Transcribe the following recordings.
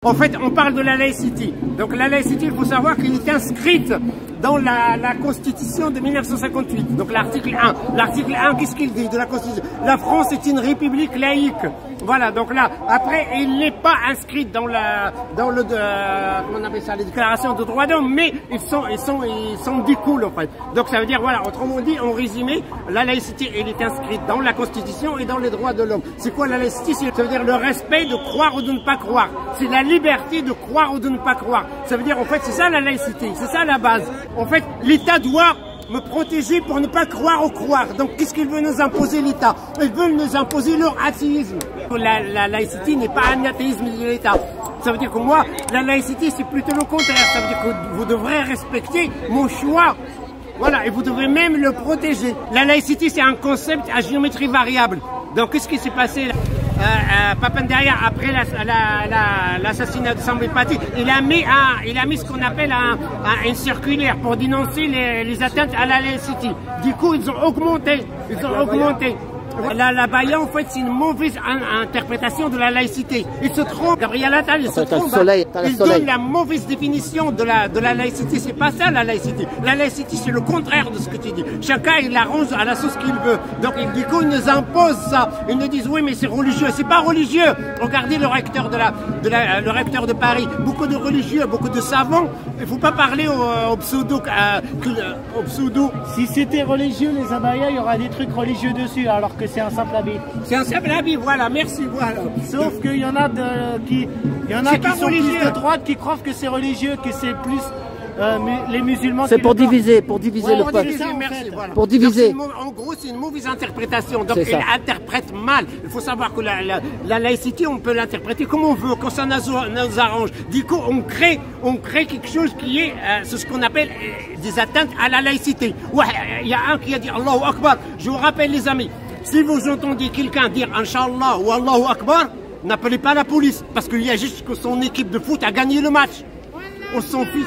En fait, on parle de la laïcité. Donc la laïcité, il faut savoir qu'elle est inscrite dans la Constitution de 1958. Donc l'article 1. L'article 1, qu'est-ce qu'il dit de la Constitution? La France est une république laïque. Voilà, donc là, après, il n'est pas inscrit dans comment on appelle ça, les déclarations de droits d'homme, mais ils sont découlent, en fait. Donc ça veut dire, voilà, autrement dit, en résumé, la laïcité, elle est inscrite dans la Constitution et dans les droits de l'homme. C'est quoi la laïcité? Ça veut dire le respect de croire ou de ne pas croire. C'est la liberté de croire ou de ne pas croire. Ça veut dire, en fait, c'est ça la laïcité, c'est ça la base. En fait, l'État doit me protéger pour ne pas croire ou croire. Donc, qu'est-ce qu'il veut nous imposer, l'État? Ils veulent nous imposer leur athéisme. La laïcité n'est pas un athéisme de l'État. Ça veut dire que moi, la laïcité, c'est plutôt le contraire. Ça veut dire que vous devrez respecter mon choix. Voilà, et vous devrez même le protéger. La laïcité, c'est un concept à géométrie variable. Donc, qu'est-ce qui s'est passé Papandaria, après l'assassinat de Samuel Paty, il a mis ce qu'on appelle une circulaire pour dénoncer les atteintes à la laïcité. Du coup, ils ont augmenté. La Baïa, en fait, c'est une mauvaise interprétation de la laïcité. Il se trompe. Gabriel Attal, il se trompe. Il donne la mauvaise définition de la laïcité. C'est pas ça, la laïcité. La laïcité, c'est le contraire de ce que tu dis. Chacun, il arrange à la sauce qu'il veut. Donc, du coup, ils nous imposent ça. Ils nous disent, oui, mais c'est religieux. C'est pas religieux. Regardez le recteur le recteur de Paris. Beaucoup de religieux, beaucoup de savants. Il faut pas parler au pseudo. Si c'était religieux, les abayas, il y aura des trucs religieux dessus, alors que c'est un simple habit. C'est un simple habit, voilà, merci, voilà. Sauf qu'il y en a qui sont plus de droite, qui croient que c'est religieux, que c'est plus les musulmans. C'est pour diviser, le peuple. Merci, voilà. Pour diviser. Donc, en gros, c'est une mauvaise interprétation. Donc, elle interprète mal. Il faut savoir que la laïcité, on peut l'interpréter comme on veut, quand ça nous arrange. Du coup, on crée quelque chose qui est ce qu'on appelle des atteintes à la laïcité. Ouais, il y a un qui a dit Allahu Akbar. Je vous rappelle, les amis, si vous entendez quelqu'un dire Inch'Allah ou Allahu Akbar, n'appelez pas la police. Parce qu'il y a juste que son équipe de foot a gagné le match. On s'en fiche.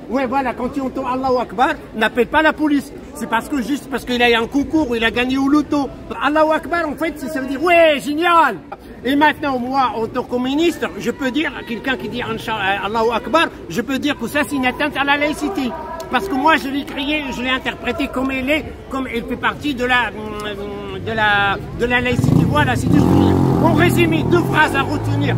Ouais, voilà, quand tu entends Allahu Akbar, n'appelle pas la police. C'est parce qu'il a eu un concours ou il a gagné au loto. Allahu Akbar, en fait, ça veut dire, ouais, génial. Et maintenant, moi, en tant que ministre, je peux dire à quelqu'un qui dit Allahu Akbar, je peux dire que ça, c'est une atteinte à la laïcité. Parce que moi, je l'ai créé, je l'ai interprété comme elle est, comme elle fait partie de la laïcité. Voilà, c'est tout ce que je dis. En résumé, deux phrases à retenir.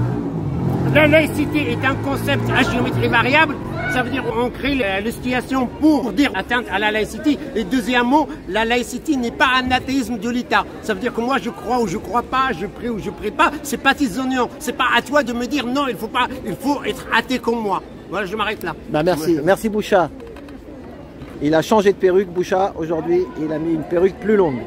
La laïcité est un concept à géométrie variable. Ça veut dire qu'on crée la situation pour dire atteinte à la laïcité. Et deuxièmement, la laïcité n'est pas un athéisme de l'État. Ça veut dire que moi je crois ou je crois pas, je prie ou je prie pas. C'est pas tes oignons. C'est pas à toi de me dire non, il faut être athée comme moi. Voilà, je m'arrête là. Bah merci, merci Boucha. Il a changé de perruque, Boucha. Aujourd'hui, il a mis une perruque plus longue.